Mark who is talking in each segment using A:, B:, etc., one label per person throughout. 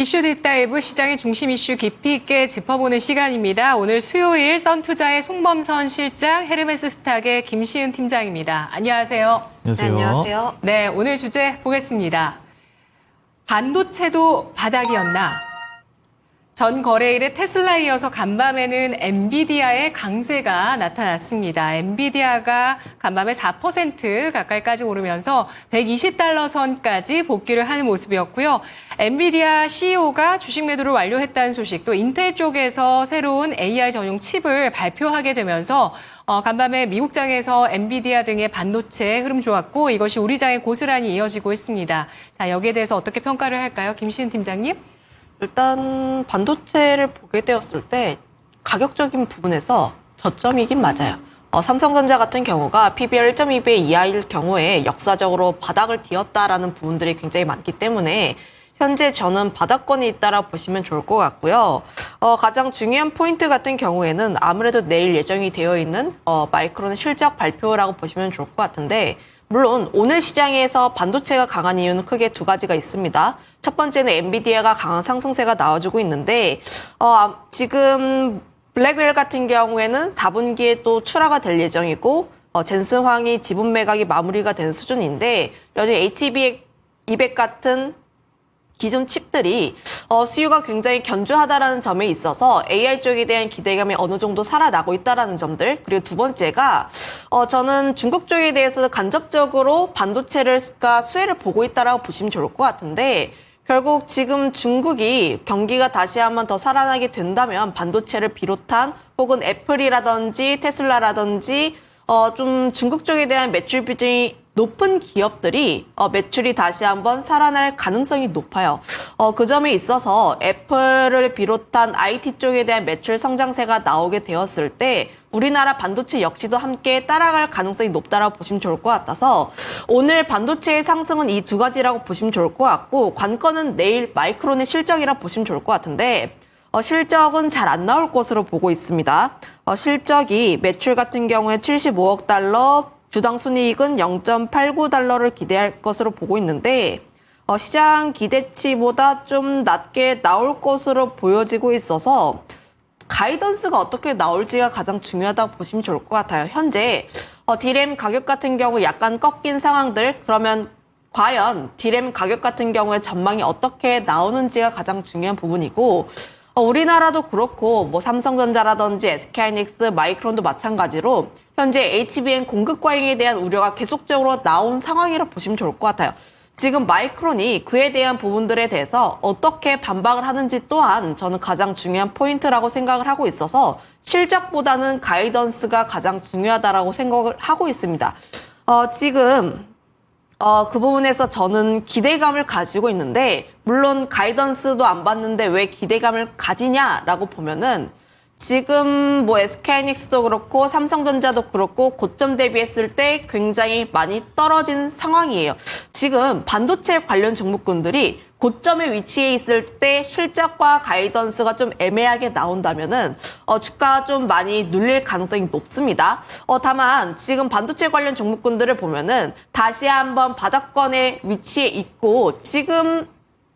A: 이슈 딥다이브 시장의 중심 이슈 깊이 있게 짚어보는 시간입니다. 오늘 수요일 썬투자의 송범선 실장, 헤르메스 스탁의 김시은 팀장입니다. 안녕하세요.
B: 안녕하세요.
C: 네, 안녕하세요.
A: 네, 오늘 주제 보겠습니다. 반도체도 바닥이었나? 전 거래일에 테슬라에 이어서 간밤에는 엔비디아의 강세가 나타났습니다. 엔비디아가 간밤에 4% 가까이까지 오르면서 120달러 선까지 복귀를 하는 모습이었고요. 엔비디아 CEO가 주식 매도를 완료했다는 소식, 또 인텔 쪽에서 새로운 AI 전용 칩을 발표하게 되면서 간밤에 미국장에서 엔비디아 등의 반도체 흐름 좋았고, 이것이 우리 장에 고스란히 이어지고 있습니다. 자, 여기에 대해서 어떻게 평가를 할까요? 김시은 팀장님?
C: 일단 반도체를 보게 되었을 때 가격적인 부분에서 저점이긴 맞아요. 삼성전자 같은 경우가 PBR 1.2배 이하일 경우에 역사적으로 바닥을 뒤었다라는 부분들이 굉장히 많기 때문에 현재 저는 바닥권에 있다라고 보시면 좋을 것 같고요. 가장 중요한 포인트 같은 경우에는 아무래도 내일 예정이 되어 있는 마이크론 실적 발표라고 보시면 좋을 것 같은데, 물론 오늘 시장에서 반도체가 강한 이유는 크게 두 가지가 있습니다. 첫 번째는 엔비디아가 강한 상승세가 나와주고 있는데, 지금 블랙웰 같은 경우에는 4분기에 또 출하가 될 예정이고, 젠슨 황이 지분 매각이 마무리가 된 수준인데, 여전히 HB200 같은 기존 칩들이 수요가 굉장히 견조하다라는 점에 있어서 AI 쪽에 대한 기대감이 어느 정도 살아나고 있다라는 점들, 그리고 두 번째가 저는 중국 쪽에 대해서 간접적으로 반도체가 수혜를 보고 있다라고 보시면 좋을 것 같은데, 결국 지금 중국이 경기가 다시 한번 더 살아나게 된다면 반도체를 비롯한 혹은 애플이라든지 테슬라라든지 좀 중국 쪽에 대한 매출 비중이 높은 기업들이 매출이 다시 한번 살아날 가능성이 높아요. 그 점에 있어서 애플을 비롯한 IT 쪽에 대한 매출 성장세가 나오게 되었을 때 우리나라 반도체 역시도 함께 따라갈 가능성이 높다라고 보시면 좋을 것 같아서 오늘 반도체의 상승은 이 두 가지라고 보시면 좋을 것 같고, 관건은 내일 마이크론의 실적이라 보시면 좋을 것 같은데, 실적은 잘 안 나올 것으로 보고 있습니다. 실적이 매출 같은 경우에 75억 달러, 주당 순이익은 0.89달러를 기대할 것으로 보고 있는데, 시장 기대치보다 좀 낮게 나올 것으로 보여지고 있어서 가이던스가 어떻게 나올지가 가장 중요하다고 보시면 좋을 것 같아요. 현재 D램 가격 같은 경우 약간 꺾인 상황들, 그러면 과연 D램 가격 같은 경우에 전망이 어떻게 나오는지가 가장 중요한 부분이고, 우리나라도 그렇고 뭐 삼성전자라든지 SK하이닉스, 마이크론도 마찬가지로 현재 HBM 공급 과잉에 대한 우려가 계속적으로 나온 상황이라 보시면 좋을 것 같아요. 지금 마이크론이 그에 대한 부분들에 대해서 어떻게 반박을 하는지 또한 저는 가장 중요한 포인트라고 생각을 하고 있어서 실적보다는 가이던스가 가장 중요하다라고 생각을 하고 있습니다. 지금 그 부분에서 저는 기대감을 가지고 있는데, 물론 가이던스도 안 봤는데 왜 기대감을 가지냐라고 보면은 지금 뭐 SK하이닉스도 그렇고 삼성전자도 그렇고 고점 대비했을 때 굉장히 많이 떨어진 상황이에요. 지금 반도체 관련 종목군들이 고점에 위치해 있을 때 실적과 가이던스가 좀 애매하게 나온다면은 주가가 좀 많이 눌릴 가능성이 높습니다. 다만 지금 반도체 관련 종목군들을 보면은 다시 한번 바닥권에 위치해 있고, 지금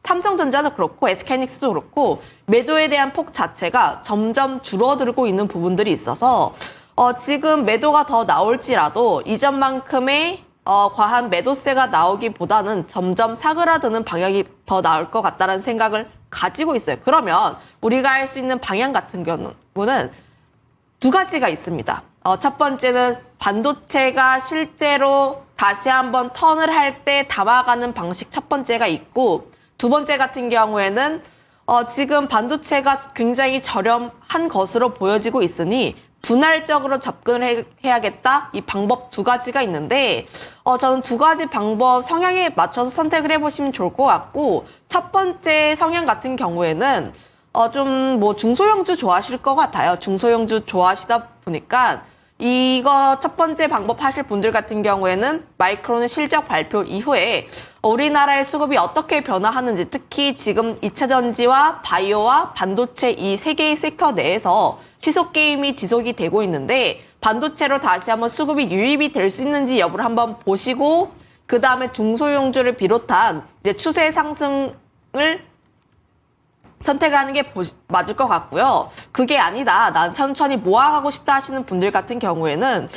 C: 삼성전자도 그렇고 SK하이닉스도 그렇고 매도에 대한 폭 자체가 점점 줄어들고 있는 부분들이 있어서 지금 매도가 더 나올지라도 이전만큼의 과한 매도세가 나오기보다는 점점 사그라드는 방향이 더 나을 것 같다는 생각을 가지고 있어요. 그러면 우리가 할 수 있는 방향 같은 경우는 두 가지가 있습니다. 첫 번째는 반도체가 실제로 다시 한번 턴을 할 때 담아가는 방식, 첫 번째가 있고, 두 번째 같은 경우에는 지금 반도체가 굉장히 저렴한 것으로 보여지고 있으니 분할적으로 접근을 해야겠다. 이 방법 두 가지가 있는데, 저는 두 가지 방법 성향에 맞춰서 선택을 해보시면 좋을 것 같고, 첫 번째 성향 같은 경우에는 좀 뭐 중소형주 좋아하실 것 같아요. 중소형주 좋아하시다 보니까 이거 첫 번째 방법 하실 분들 같은 경우에는 마이크론의 실적 발표 이후에 우리나라의 수급이 어떻게 변화하는지, 특히 지금 2차 전지와 바이오와 반도체 이 세 개의 섹터 내에서 시속 게임이 지속이 되고 있는데, 반도체로 다시 한번 수급이 유입이 될 수 있는지 여부를 한번 보시고, 그 다음에 중소형주를 비롯한 이제 추세 상승을 선택을 하는 게 맞을 것 같고요. 그게 아니다, 난 천천히 모아가고 싶다 하시는 분들 같은 경우에는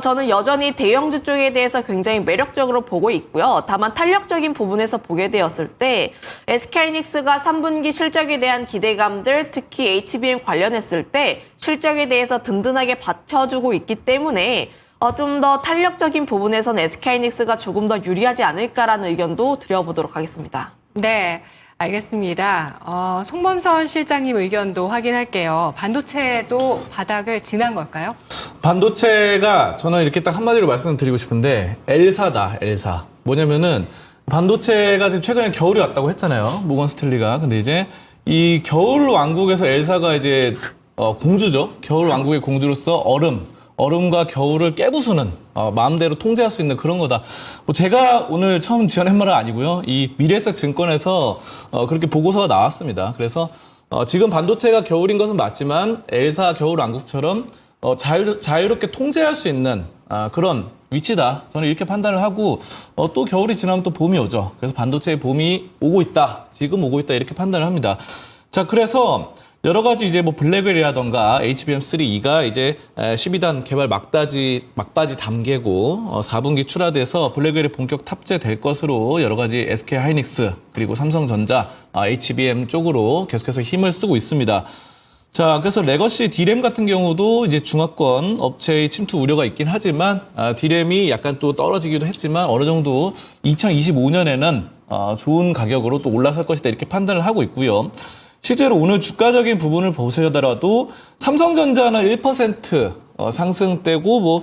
C: 저는 여전히 대형주 쪽에 대해서 굉장히 매력적으로 보고 있고요. 다만 탄력적인 부분에서 보게 되었을 때 SK하이닉스가 3분기 실적에 대한 기대감들, 특히 HBM 관련했을 때 실적에 대해서 든든하게 받쳐주고 있기 때문에 좀 더 탄력적인 부분에서는 SK하이닉스가 조금 더 유리하지 않을까라는 의견도 드려보도록 하겠습니다.
A: 네, 알겠습니다. 송범선 실장님 의견도 확인할게요. 반도체도 바닥을 지난 걸까요?
B: 반도체가 저는 이렇게 딱 한마디로 말씀드리고 싶은데 엘사다, 엘사. 뭐냐면은 반도체가 지금 최근에 겨울이 왔다고 했잖아요. 모건 스탠리가. 근데 이제 이 겨울 왕국에서 엘사가 이제 공주죠. 겨울 왕국의 공주로서 얼음과 겨울을 깨부수는 마음대로 통제할 수 있는 그런 거다. 뭐 제가 오늘 처음 지어낸 말은 아니고요. 이 미래에셋 증권에서 그렇게 보고서가 나왔습니다. 그래서 지금 반도체가 겨울인 것은 맞지만 엘사 겨울 왕국처럼 자유롭게 통제할 수 있는 그런 위치다. 저는 이렇게 판단을 하고 또 겨울이 지나면 또 봄이 오죠. 그래서 반도체의 봄이 오고 있다. 지금 오고 있다. 이렇게 판단을 합니다. 자, 그래서 여러 가지 이제 뭐 블랙웰이라던가 HBM3E가 이제 12단 개발 막바지 담개고 4분기 출하돼서 블랙웰이 본격 탑재될 것으로 여러 가지 SK하이닉스 그리고 삼성전자 HBM 쪽으로 계속해서 힘을 쓰고 있습니다. 자, 그래서 레거시 D램 같은 경우도 이제 중화권 업체의 침투 우려가 있긴 하지만 D램이 약간 또 떨어지기도 했지만 어느 정도 2025년에는 좋은 가격으로 또 올라설 것이다 이렇게 판단을 하고 있고요. 실제로 오늘 주가적인 부분을 보시더라도 삼성전자는 1% 상승되고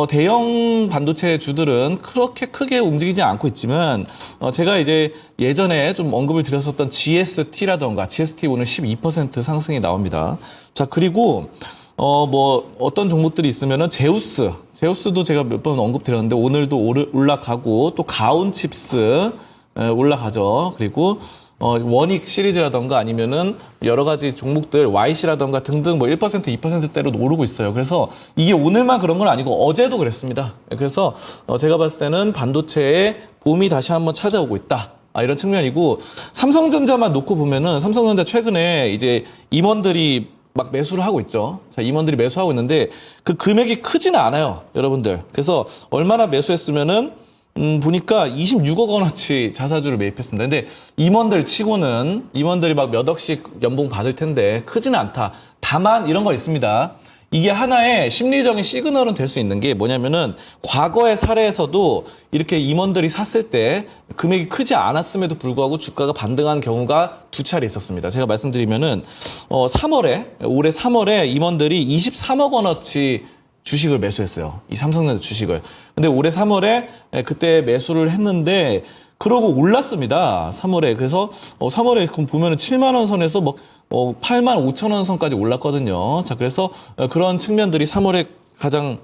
B: 대형 반도체 주들은 그렇게 크게 움직이지 않고 있지만 제가 이제 예전에 좀 언급을 드렸었던 GST라던가 GST 오늘 12% 상승이 나옵니다. 자, 그리고 어떤 종목들이 있으면은 제우스도 제가 몇 번 언급드렸는데 오늘도 올라가고 또 가온칩스 올라가죠. 그리고 원익 시리즈라던가 아니면은 여러 가지 종목들 YC라던가 등등 1% 2%대로 오르고 있어요. 그래서 이게 오늘만 그런 건 아니고 어제도 그랬습니다. 그래서 제가 봤을 때는 반도체의 봄이 다시 한번 찾아오고 있다. 이런 측면이고 삼성전자만 놓고 보면은 삼성전자 최근에 이제 임원들이 막 매수를 하고 있죠. 자, 임원들이 매수하고 있는데 그 금액이 크지는 않아요, 여러분들. 그래서 얼마나 매수했으면은 보니까 26억 원어치 자사주를 매입했습니다. 근데 임원들이 막 몇 억씩 연봉 받을 텐데 크지는 않다. 다만 이런 거 있습니다. 이게 하나의 심리적인 시그널은 될 수 있는 게 뭐냐면은 과거의 사례에서도 이렇게 임원들이 샀을 때 금액이 크지 않았음에도 불구하고 주가가 반등한 경우가 두 차례 있었습니다. 제가 말씀드리면은 올해 3월에 임원들이 23억 원어치 주식을 매수했어요. 이 삼성전자 주식을. 근데 올해 3월에 그때 매수를 했는데 그러고 올랐습니다. 3월에. 그래서 3월에 보면은 7만 원 선에서 8만 5천 원 선까지 올랐거든요. 자, 그래서 그런 측면들이 3월에 가장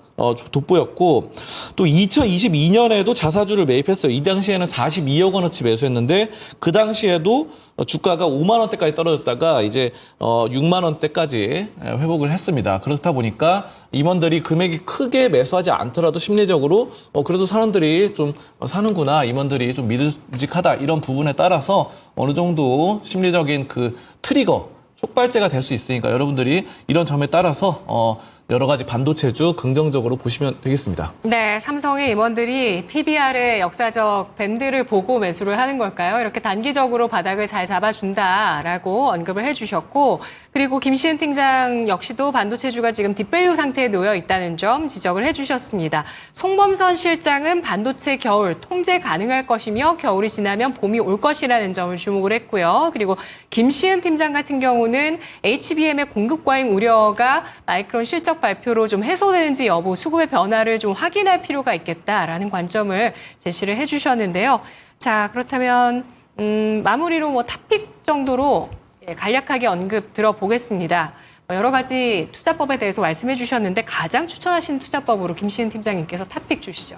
B: 돋보였고 또 2022년에도 자사주를 매입했어요. 이 당시에는 42억 원어치 매수했는데 그 당시에도 주가가 5만 원대까지 떨어졌다가 이제 6만 원대까지 회복을 했습니다. 그렇다 보니까 임원들이 금액이 크게 매수하지 않더라도 심리적으로 그래도 사람들이 좀 사는구나, 임원들이 좀 믿음직하다 이런 부분에 따라서 어느 정도 심리적인 그 트리거 촉발제가 될 수 있으니까 여러분들이 이런 점에 따라서 여러 가지 반도체주 긍정적으로 보시면 되겠습니다.
A: 네, 삼성의 임원들이 PBR의 역사적 밴드를 보고 매수를 하는 걸까요? 이렇게 단기적으로 바닥을 잘 잡아준다라고 언급을 해주셨고, 그리고 김시은 팀장 역시도 반도체주가 지금 딥밸류 상태에 놓여 있다는 점 지적을 해주셨습니다. 송범선 실장은 반도체 겨울 통제 가능할 것이며 겨울이 지나면 봄이 올 것이라는 점을 주목을 했고요. 그리고 김시은 팀장 같은 경우는 HBM의 공급 과잉 우려가 마이크론 실적 발표로 좀 해소되는지 여부, 수급의 변화를 좀 확인할 필요가 있겠다라는 관점을 제시를 해주셨는데요. 자, 그렇다면 마무리로 탑픽 정도로 간략하게 언급 들어보겠습니다. 여러 가지 투자법에 대해서 말씀해 주셨는데 가장 추천하시는 투자법으로 김시은 팀장님께서 탑픽 주시죠.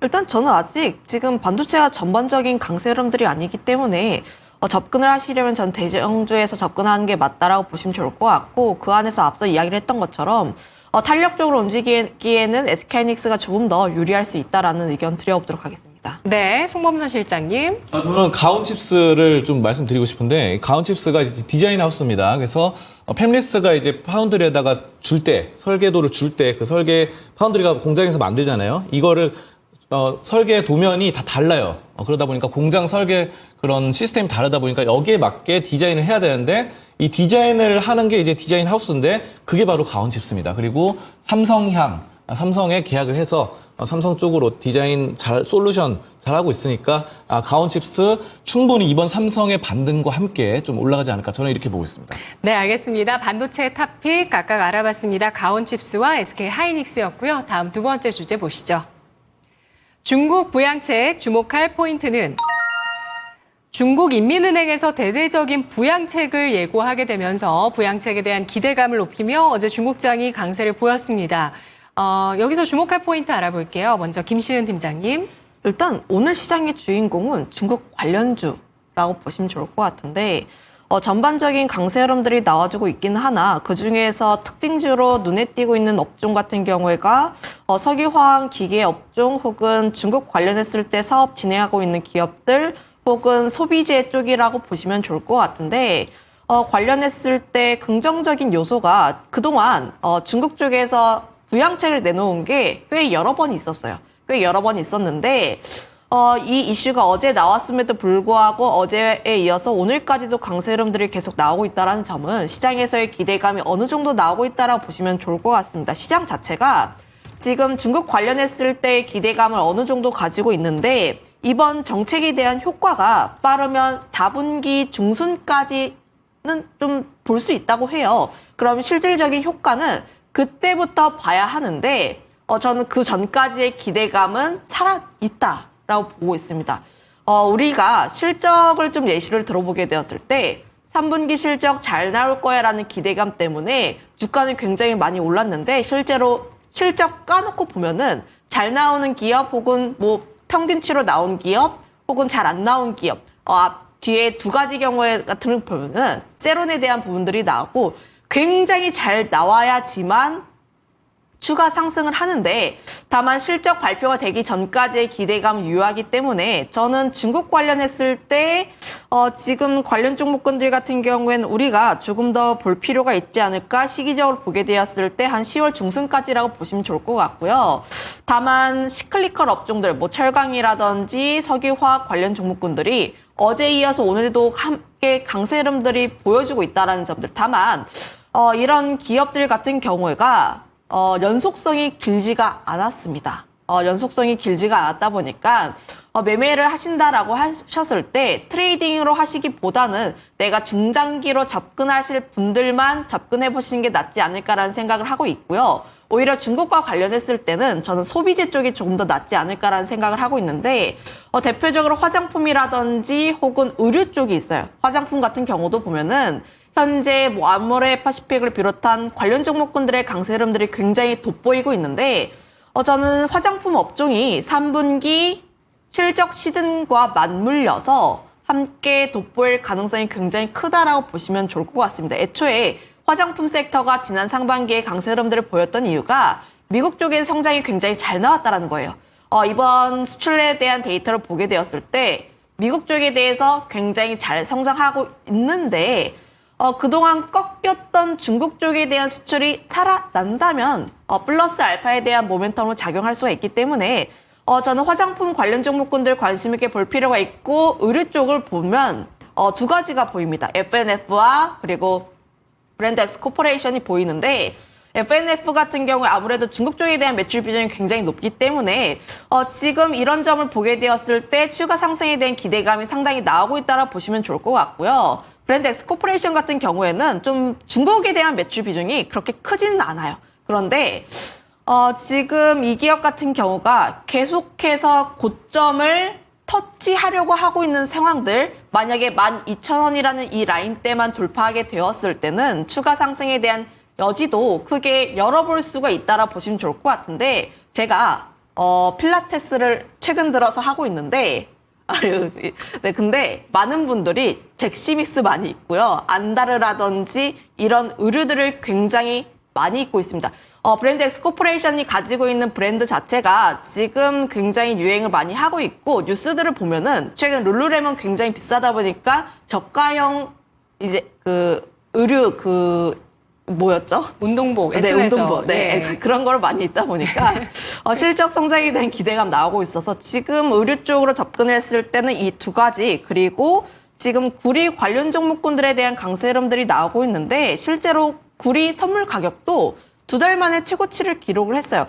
C: 일단 저는 아직 지금 반도체가 전반적인 강세 흐름들이 아니기 때문에 접근을 하시려면 전 대형주에서 접근하는 게 맞다라고 보시면 좋을 것 같고, 그 안에서 앞서 이야기를 했던 것처럼 탄력적으로 움직이기에는 SK하이닉스가 조금 더 유리할 수 있다라는 의견 드려보도록 하겠습니다. 있습니다.
A: 네, 송범선 실장님.
B: 저는 가온칩스를 좀 말씀드리고 싶은데 가온칩스가 이제 디자인 하우스입니다. 그래서 팹리스가 이제 파운드리에다가 줄 때 설계도를 줄 때 그 설계 파운드리가 공장에서 만들잖아요. 이거를 설계 도면이 다 달라요. 그러다 보니까 공장 설계 그런 시스템이 다르다 보니까 여기에 맞게 디자인을 해야 되는데 이 디자인을 하는 게 이제 디자인 하우스인데 그게 바로 가온칩스입니다. 그리고 삼성에 계약을 해서 삼성 쪽으로 디자인 솔루션 잘하고 있으니까 가온칩스 충분히 이번 삼성의 반등과 함께 좀 올라가지 않을까 저는 이렇게 보고 있습니다.
A: 네, 알겠습니다. 반도체 탑픽 각각 알아봤습니다. 가온칩스와 SK 하이닉스였고요. 다음 두 번째 주제 보시죠. 중국 부양책 주목할 포인트는 중국인민은행에서 대대적인 부양책을 예고하게 되면서 부양책에 대한 기대감을 높이며 어제 중국장이 강세를 보였습니다. 여기서 주목할 포인트 알아볼게요. 먼저 김시은 팀장님.
C: 일단 오늘 시장의 주인공은 중국 관련주라고 보시면 좋을 것 같은데 전반적인 강세 흐름들이 나와주고 있긴 하나 그중에서 특징주로 눈에 띄고 있는 업종 같은 경우에가 석유화학 기계 업종 혹은 중국 관련했을 때 사업 진행하고 있는 기업들 혹은 소비재 쪽이라고 보시면 좋을 것 같은데 관련했을 때 긍정적인 요소가 그동안 중국 쪽에서 부양책을 내놓은 게 꽤 여러 번 있었어요. 꽤 여러 번 있었는데 이 이슈가 어제 나왔음에도 불구하고 어제에 이어서 오늘까지도 강세 흐름들이 계속 나오고 있다는 점은 시장에서의 기대감이 어느 정도 나오고 있다라고 보시면 좋을 것 같습니다. 시장 자체가 지금 중국 관련했을 때 기대감을 어느 정도 가지고 있는데 이번 정책에 대한 효과가 빠르면 4분기 중순까지는 좀 볼 수 있다고 해요. 그럼 실질적인 효과는 그때부터 봐야 하는데 저는 그 전까지의 기대감은 살아있다라고 보고 있습니다. 우리가 실적을 좀 예시를 들어보게 되었을 때 3분기 실적 잘 나올 거야라는 기대감 때문에 주가는 굉장히 많이 올랐는데 실제로 실적 까놓고 보면은 잘 나오는 기업 혹은 뭐 평균치로 나온 기업 혹은 잘 안 나온 기업 뒤에 두 가지 경우에 같은 걸 보면은 세론에 대한 부분들이 나오고 굉장히 잘 나와야지만 추가 상승을 하는데 다만 실적 발표가 되기 전까지의 기대감 유효하기 때문에 저는 중국 관련했을 때 지금 관련 종목군들 같은 경우에는 우리가 조금 더 볼 필요가 있지 않을까 시기적으로 보게 되었을 때 한 10월 중순까지라고 보시면 좋을 것 같고요. 다만 시클리컬 업종들 뭐 철강이라든지 석유화학 관련 종목군들이 어제 이어서 오늘도 함께 강세 흐름들이 보여주고 있다는 점들 다만 이런 기업들 같은 경우가 연속성이 길지가 않았습니다. 연속성이 길지가 않았다 보니까 매매를 하신다라고 하셨을 때 트레이딩으로 하시기보다는 내가 중장기로 접근하실 분들만 접근해 보시는 게 낫지 않을까라는 생각을 하고 있고요. 오히려 중국과 관련했을 때는 저는 소비재 쪽이 조금 더 낫지 않을까라는 생각을 하고 있는데 대표적으로 화장품이라든지 혹은 의류 쪽이 있어요. 화장품 같은 경우도 보면은 현재 뭐 아모레 파시픽을 비롯한 관련 종목군들의 강세 흐름들이 굉장히 돋보이고 있는데 저는 화장품 업종이 3분기 실적 시즌과 맞물려서 함께 돋보일 가능성이 굉장히 크다라고 보시면 좋을 것 같습니다. 애초에 화장품 섹터가 지난 상반기에 강세 흐름들을 보였던 이유가 미국 쪽의 성장이 굉장히 잘 나왔다는 거예요. 이번 수출에 대한 데이터를 보게 되었을 때 미국 쪽에 대해서 굉장히 잘 성장하고 있는데 그동안 꺾였던 중국 쪽에 대한 수출이 살아난다면 플러스 알파에 대한 모멘텀으로 작용할 수가 있기 때문에 저는 화장품 관련 종목군들 관심 있게 볼 필요가 있고 의류 쪽을 보면 두 가지가 보입니다. FNF와 그리고 브랜드 엑스 코퍼레이션이 보이는데 FNF 같은 경우에 아무래도 중국 쪽에 대한 매출 비중이 굉장히 높기 때문에 지금 이런 점을 보게 되었을 때 추가 상승에 대한 기대감이 상당히 나오고 있다고 보시면 좋을 것 같고요. 브랜드 엑스 코퍼레이션 같은 경우에는 좀 중국에 대한 매출 비중이 그렇게 크지는 않아요. 그런데 지금 이 기업 같은 경우가 계속해서 고점을 터치하려고 하고 있는 상황들 만약에 12,000원이라는 이 라인대만 돌파하게 되었을 때는 추가 상승에 대한 여지도 크게 열어볼 수가 있다라 보시면 좋을 것 같은데 제가 필라테스를 최근 들어서 하고 있는데 네, 근데 많은 분들이 잭시믹스 많이 있고요. 안다르라든지 이런 의류들을 굉장히 많이 있고 있습니다. 브랜드 엑스코퍼레이션이 가지고 있는 브랜드 자체가 지금 굉장히 유행을 많이 하고 있고 뉴스들을 보면은 최근 룰루레몬 굉장히 비싸다 보니까 저가형 이제 그 의류 뭐였죠?
A: 운동복,
C: 네,
A: S레저.
C: 운동복. 네,
A: 예.
C: 그런 걸 많이 있다 보니까 실적 성장에 대한 기대감 나오고 있어서 지금 의류 쪽으로 접근을 했을 때는 이 두 가지 그리고 지금 구리 관련 종목군들에 대한 강세 흐름들이 나오고 있는데 실제로 구리 선물 가격도 2달 만에 최고치를 기록을 했어요.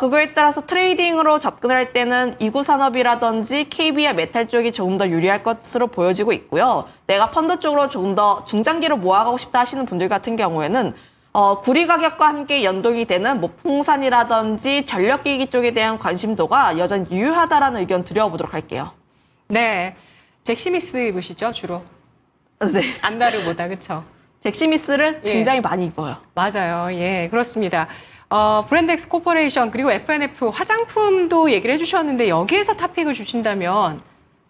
C: 그거에 따라서 트레이딩으로 접근을 할 때는 이구산업이라든지 KB와 메탈 쪽이 조금 더 유리할 것으로 보여지고 있고요. 내가 펀드 쪽으로 조금 더 중장기로 모아가고 싶다 하시는 분들 같은 경우에는 구리 가격과 함께 연동이 되는 뭐 풍산이라든지 전력기기 쪽에 대한 관심도가 여전히 유효하다라는 의견 드려보도록 할게요.
A: 네. 잭스미스 입으시죠, 주로?
C: 네.
A: 안다르보다, 그쵸?
C: 잭스미스를
A: 예.
C: 굉장히 많이 입어요.
A: 맞아요. 예, 그렇습니다. 브랜드엑스 코퍼레이션 그리고 FNF 화장품도 얘기를 해주셨는데 여기에서 탑픽을 주신다면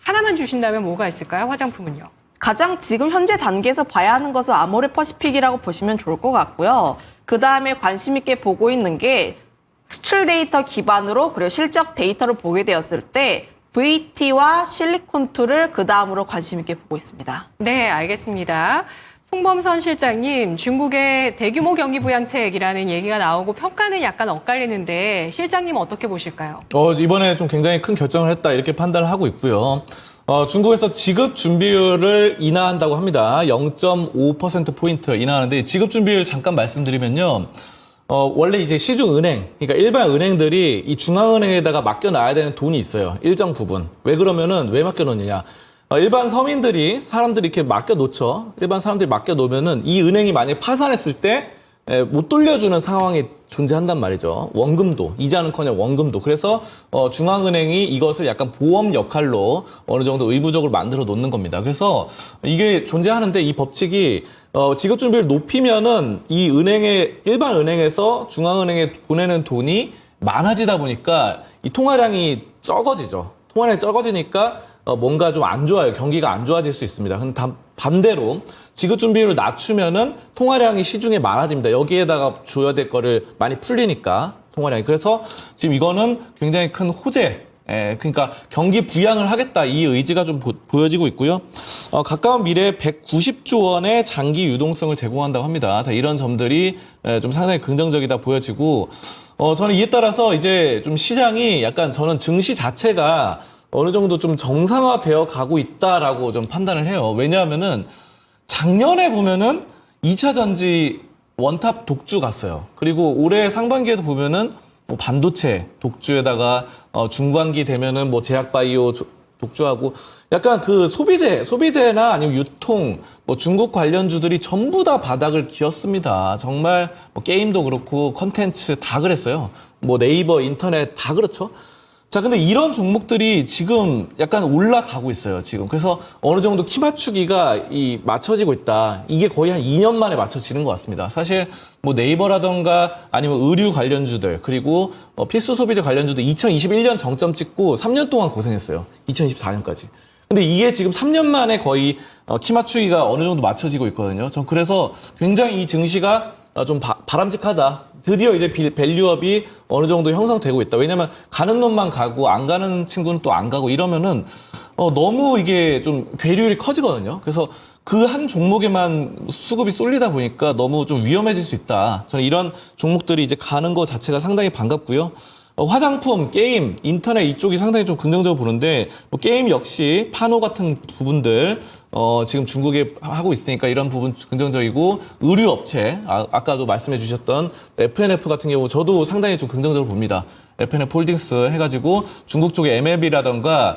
A: 하나만 주신다면 뭐가 있을까요? 화장품은요?
C: 가장 지금 현재 단계에서 봐야 하는 것은 아모레 퍼시픽이라고 보시면 좋을 것 같고요. 그 다음에 관심 있게 보고 있는 게 수출 데이터 기반으로 그리고 실적 데이터를 보게 되었을 때 VT와 실리콘2를 그 다음으로 관심 있게 보고 있습니다.
A: 네, 알겠습니다. 송범선 실장님, 중국의 대규모 경기 부양책이라는 얘기가 나오고 평가는 약간 엇갈리는데 실장님은 어떻게 보실까요?
B: 이번에 좀 굉장히 큰 결정을 했다 이렇게 판단을 하고 있고요. 중국에서 지급 준비율을 인하한다고 합니다. 0.5%포인트 인하하는데 지급 준비율 잠깐 말씀드리면요. 원래 이제 시중은행, 그러니까 일반 은행들이 이 중앙은행에다가 맡겨놔야 되는 돈이 있어요. 일정 부분. 왜 그러면은 왜 맡겨놓느냐. 일반 서민들이 사람들이 이렇게 맡겨놓죠. 일반 사람들이 맡겨놓으면은 이 은행이 만약에 파산했을 때 못 돌려주는 상황이 존재한단 말이죠. 원금도, 이자는커녕 원금도. 그래서 중앙은행이 이것을 약간 보험 역할로 어느 정도 의무적으로 만들어 놓는 겁니다. 그래서 이게 존재하는데 이 법칙이 지급 준비를 높이면은 이 일반 은행에서 중앙은행에 보내는 돈이 많아지다 보니까 이 통화량이 적어지죠. 통화량이 적어지니까 뭔가 좀 안 좋아요. 경기가 안 좋아질 수 있습니다. 근데 반대로 지급 준비율을 낮추면은 통화량이 시중에 많아집니다. 여기에다가 줘야 될 거를 많이 풀리니까 통화량이. 그래서 지금 이거는 굉장히 큰 호재. 그러니까 경기 부양을 하겠다 이 의지가 좀 보여지고 있고요. 가까운 미래에 190조 원의 장기 유동성을 제공한다고 합니다. 자, 이런 점들이 좀 상당히 긍정적이다 보여지고 저는 이에 따라서 이제 좀 시장이 약간 저는 증시 자체가 어느 정도 좀 정상화되어 가고 있다라고 좀 판단을 해요. 왜냐하면은 작년에 보면은 2차 전지 원탑 독주 갔어요. 그리고 올해 상반기에도 보면은 뭐 반도체 독주에다가 중반기 되면은 뭐 제약바이오 독주하고 약간 그 소비재나 아니면 유통 뭐 중국 관련주들이 전부 다 바닥을 기었습니다. 정말 뭐 게임도 그렇고 컨텐츠 다 그랬어요. 뭐 네이버 인터넷 다 그렇죠. 자, 근데 이런 종목들이 지금 약간 올라가고 있어요, 지금. 그래서 어느 정도 키 맞추기가 맞춰지고 있다. 이게 거의 한 2년 만에 맞춰지는 것 같습니다. 사실 뭐 네이버라던가 아니면 의류 관련주들, 그리고 필수 소비재 관련주들 2021년 정점 찍고 3년 동안 고생했어요. 2024년까지. 근데 이게 지금 3년 만에 거의 키 맞추기가 어느 정도 맞춰지고 있거든요. 전 그래서 굉장히 이 증시가 좀 바람직하다. 드디어 이제 밸류업이 어느 정도 형성되고 있다. 왜냐면 가는 놈만 가고 안 가는 친구는 또 안 가고 이러면은 너무 이게 좀 괴리율이 커지거든요. 그래서 그 한 종목에만 수급이 쏠리다 보니까 너무 좀 위험해질 수 있다. 저는 이런 종목들이 이제 가는 거 자체가 상당히 반갑고요. 화장품, 게임, 인터넷 이쪽이 상당히 좀 긍정적으로 보는데 뭐 게임 역시 파노 같은 부분들 지금 중국에 하고 있으니까 이런 부분 긍정적이고 의류 업체 아까도 말씀해 주셨던 FNF 같은 경우 저도 상당히 좀 긍정적으로 봅니다. FNF 홀딩스 해가지고 중국 쪽에 MLB라던가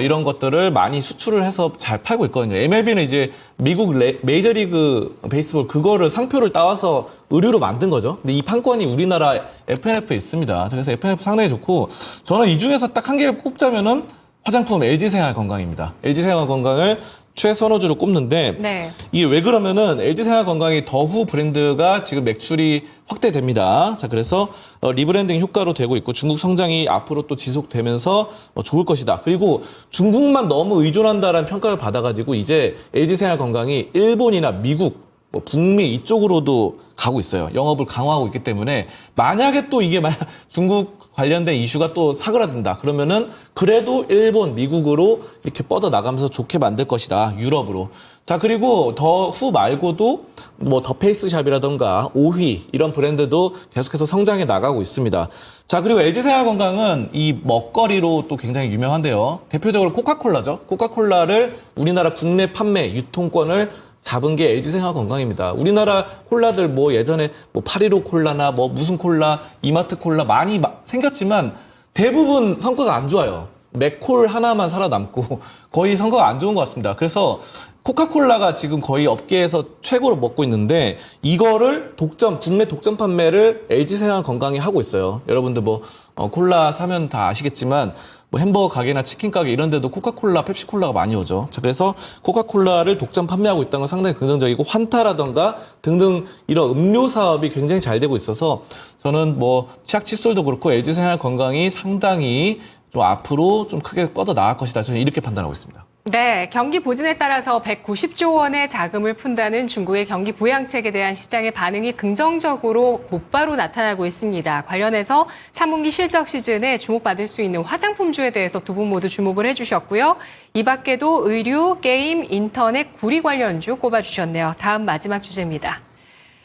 B: 이런 것들을 많이 수출을 해서 잘 팔고 있거든요. MLB는 이제 미국 메이저리그 베이스볼 그거를 상표를 따와서 의류로 만든 거죠. 근데 이 판권이 우리나라 FNF에 있습니다. 그래서 FNF 상당히 좋고 저는 이 중에서 딱 한 개를 꼽자면은 화장품 LG생활건강입니다. LG생활건강을 최선호주로 꼽는데
A: 네.
B: 이게 왜 그러면은 LG생활건강이 더후 브랜드가 지금 매출이 확대됩니다. 자, 그래서 리브랜딩 효과로 되고 있고 중국 성장이 앞으로 또 지속되면서 좋을 것이다. 그리고 중국만 너무 의존한다라는 평가를 받아가지고 이제 LG생활건강이 일본이나 미국 뭐 북미 이쪽으로도 가고 있어요. 영업을 강화하고 있기 때문에 만약에 또 이게 만약 중국 관련된 이슈가 또 사그라든다. 그러면은 그래도 일본, 미국으로 이렇게 뻗어 나가면서 좋게 만들 것이다. 유럽으로. 자, 그리고 더 후 말고도 뭐 더 페이스샵이라던가 오휘 이런 브랜드도 계속해서 성장해 나가고 있습니다. 자, 그리고 LG생활건강은 이 먹거리로 또 굉장히 유명한데요. 대표적으로 코카콜라죠. 코카콜라를 우리나라 국내 판매 유통권을 잡은 게 LG생활건강입니다. 우리나라 콜라들 뭐 예전에 뭐 815 콜라나 뭐 무슨 콜라, 이마트 콜라 많이 생겼지만 대부분 성과가 안 좋아요. 맥콜 하나만 살아남고 거의 성과가 안 좋은 것 같습니다. 그래서 코카콜라가 지금 거의 업계에서 최고로 먹고 있는데 이거를 국내 독점 판매를 LG생활건강이 하고 있어요. 여러분들 뭐 콜라 사면 다 아시겠지만 뭐 햄버거 가게나 치킨 가게 이런 데도 코카콜라, 펩시콜라가 많이 오죠. 자, 그래서 코카콜라를 독점 판매하고 있다는 건 상당히 긍정적이고 환타라던가 등등 이런 음료 사업이 굉장히 잘 되고 있어서 저는 뭐 치약 칫솔도 그렇고 LG생활건강이 상당히 좀 앞으로 좀 크게 뻗어 나갈 것이다. 저는 이렇게 판단하고 있습니다.
A: 네, 경기 부진에 따라서 190조 원의 자금을 푼다는 중국의 경기 부양책에 대한 시장의 반응이 긍정적으로 곧바로 나타나고 있습니다. 관련해서 3분기 실적 시즌에 주목받을 수 있는 화장품주에 대해서 두 분 모두 주목을 해주셨고요. 이 밖에도 의류, 게임, 인터넷, 구리 관련주 꼽아주셨네요. 다음 마지막 주제입니다.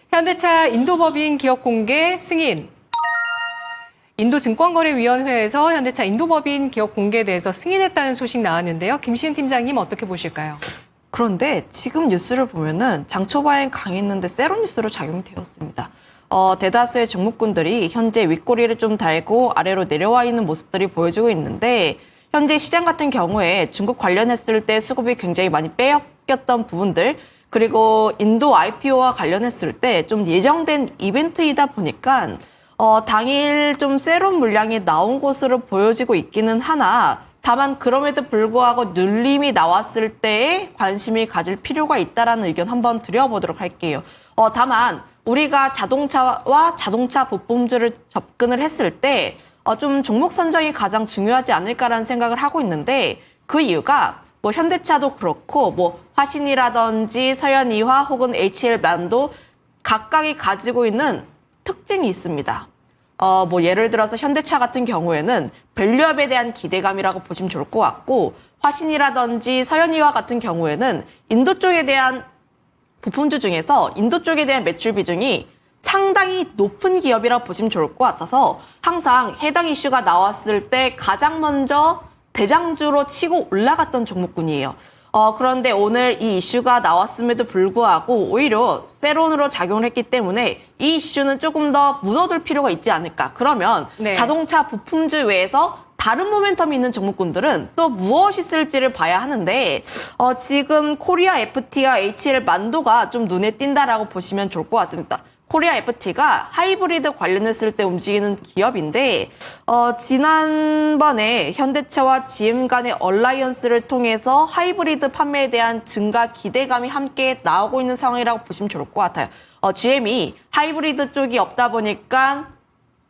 A: 현대차 인도법인 기업 공개 승인. 인도증권거래위원회에서 현대차 인도법인 기업 공개에 대해서 승인했다는 소식 나왔는데요. 김시은 팀장님 어떻게 보실까요?
C: 그런데 지금 뉴스를 보면은 장 초반엔 강했는데 세로 뉴스로 작용이 되었습니다. 대다수의 종목군들이 현재 윗꼬리를 좀 달고 아래로 내려와 있는 모습들이 보여지고 있는데 현재 시장 같은 경우에 중국 관련했을 때 수급이 굉장히 많이 빼앗겼던 부분들 그리고 인도 IPO와 관련했을 때 좀 예정된 이벤트이다 보니까 당일 좀 세론 물량이 나온 것으로 보여지고 있기는 하나 다만 그럼에도 불구하고 눌림이 나왔을 때에 관심이 가질 필요가 있다라는 의견 한번 드려보도록 할게요. 다만 우리가 자동차와 자동차 부품주를 접근을 했을 때 좀 종목 선정이 가장 중요하지 않을까라는 생각을 하고 있는데 그 이유가 뭐 현대차도 그렇고 뭐 화신이라든지 서현이화 혹은 HL만도 각각이 가지고 있는 특징이 있습니다. 뭐 예를 들어서 현대차 같은 경우에는 밸류업에 대한 기대감이라고 보시면 좋을 것 같고 화신이라든지 서현이화 같은 경우에는 인도 쪽에 대한 부품주 중에서 인도 쪽에 대한 매출 비중이 상당히 높은 기업이라고 보시면 좋을 것 같아서 항상 해당 이슈가 나왔을 때 가장 먼저 대장주로 치고 올라갔던 종목군이에요. 그런데 오늘 이 이슈가 나왔음에도 불구하고 오히려 세론으로 작용을 했기 때문에 이 이슈는 조금 더 묻어둘 필요가 있지 않을까. 그러면
A: 네.
C: 자동차 부품주 외에서 다른 모멘텀이 있는 종목군들은 또 무엇이 있을지를 봐야 하는데 지금 코리아 FT와 HL 만도가 좀 눈에 띈다라고 보시면 좋을 것 같습니다. 코리아 FT가 하이브리드 관련했을 때 움직이는 기업인데 지난번에 현대차와 GM 간의 얼라이언스를 통해서 하이브리드 판매에 대한 증가 기대감이 함께 나오고 있는 상황이라고 보시면 좋을 것 같아요. GM이 하이브리드 쪽이 없다 보니까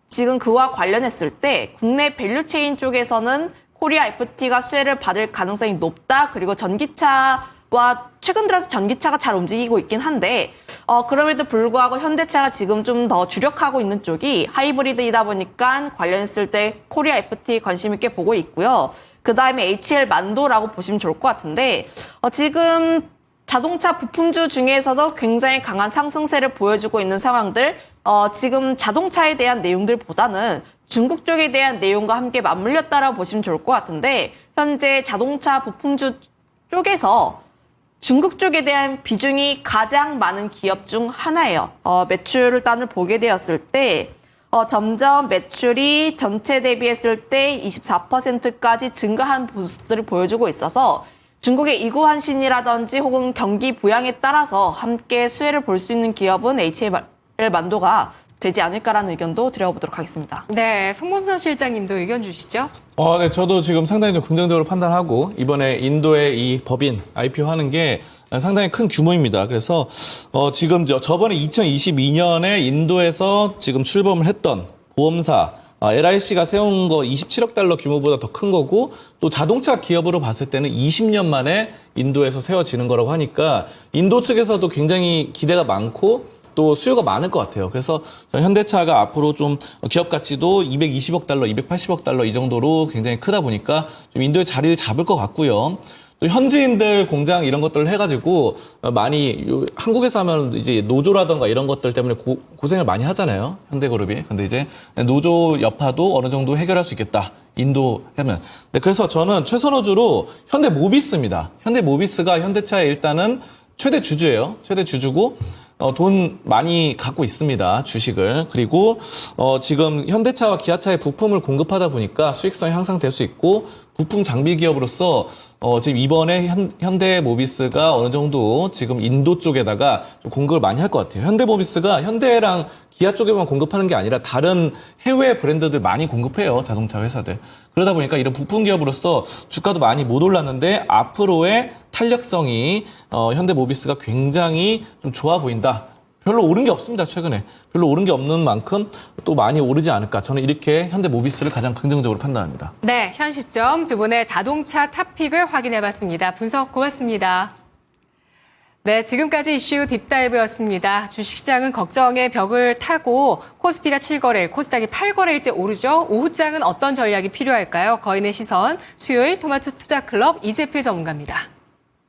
C: 지금 그와 관련했을 때 국내 밸류체인 쪽에서는 코리아 FT가 수혜를 받을 가능성이 높다. 그리고 전기차와 최근 들어서 전기차가 잘 움직이고 있긴 한데 그럼에도 불구하고 현대차가 지금 좀 더 주력하고 있는 쪽이 하이브리드이다 보니까 관련했을 때 코리아 FT 관심 있게 보고 있고요. 그 다음에 HL 만도라고 보시면 좋을 것 같은데 지금 자동차 부품주 중에서도 굉장히 강한 상승세를 보여주고 있는 상황들 지금 자동차에 대한 내용들보다는 중국 쪽에 대한 내용과 함께 맞물렸다라고 보시면 좋을 것 같은데 현재 자동차 부품주 쪽에서 중국 쪽에 대한 비중이 가장 많은 기업 중 하나예요. 매출단을 보게 되었을 때 점점 매출이 전체 대비했을 때 24%까지 증가한 모습들을 보여주고 있어서 중국의 이구환신이라든지 혹은 경기 부양에 따라서 함께 수혜를 볼 수 있는 기업은 HL 만도가 되지 않을까라는 의견도 드려보도록 하겠습니다.
A: 네, 송범선 실장님도 의견 주시죠.
B: 네, 저도 지금 상당히 좀 긍정적으로 판단하고 이번에 인도의 이 법인 IPO 하는 게 상당히 큰 규모입니다. 그래서 지금 저번에 2022년에 인도에서 지금 출범을 했던 보험사 LIC가 세운 거 27억 달러 규모보다 더 큰 거고 또 자동차 기업으로 봤을 때는 20년 만에 인도에서 세워지는 거라고 하니까 인도 측에서도 굉장히 기대가 많고 또 수요가 많을 것 같아요. 그래서 저는 현대차가 앞으로 좀 기업 가치도 220억 달러, 280억 달러 이 정도로 굉장히 크다 보니까 좀 인도의 자리를 잡을 것 같고요. 또 현지인들 공장 이런 것들을 해가지고 많이 한국에서 하면 이제 노조라던가 이런 것들 때문에 고생을 많이 하잖아요. 현대그룹이. 근데 이제 노조 여파도 어느 정도 해결할 수 있겠다. 인도 하면. 네, 그래서 저는 최선호주로 현대모비스입니다. 현대모비스가 현대차의 일단은 최대 주주예요. 최대 주주고 돈 많이 갖고 있습니다. 주식을. 그리고 지금 현대차와 기아차의 부품을 공급하다 보니까 수익성이 향상될 수 있고 부품 장비 기업으로서 지금 이번에 현대모비스가 어느 정도 지금 인도 쪽에다가 좀 공급을 많이 할 것 같아요. 현대모비스가 현대랑 기아 쪽에만 공급하는 게 아니라 다른 해외 브랜드들 많이 공급해요. 자동차 회사들. 그러다 보니까 이런 부품 기업으로서 주가도 많이 못 올랐는데 앞으로의 탄력성이 현대모비스가 굉장히 좀 좋아 보인다. 별로 오른 게 없습니다. 최근에. 별로 오른 게 없는 만큼 또 많이 오르지 않을까. 저는 이렇게 현대모비스를 가장 긍정적으로 판단합니다.
A: 네, 현 시점 두 분의 자동차 탑픽을 확인해봤습니다. 분석 고맙습니다. 네, 지금까지 이슈 딥다이브였습니다. 주식시장은 걱정의 벽을 타고 코스피가 7거래일, 코스닥이 8거래일째 오르죠. 오후장은 어떤 전략이 필요할까요? 거인의 시선, 수요일 토마토 투자클럽 이재필 전문가입니다.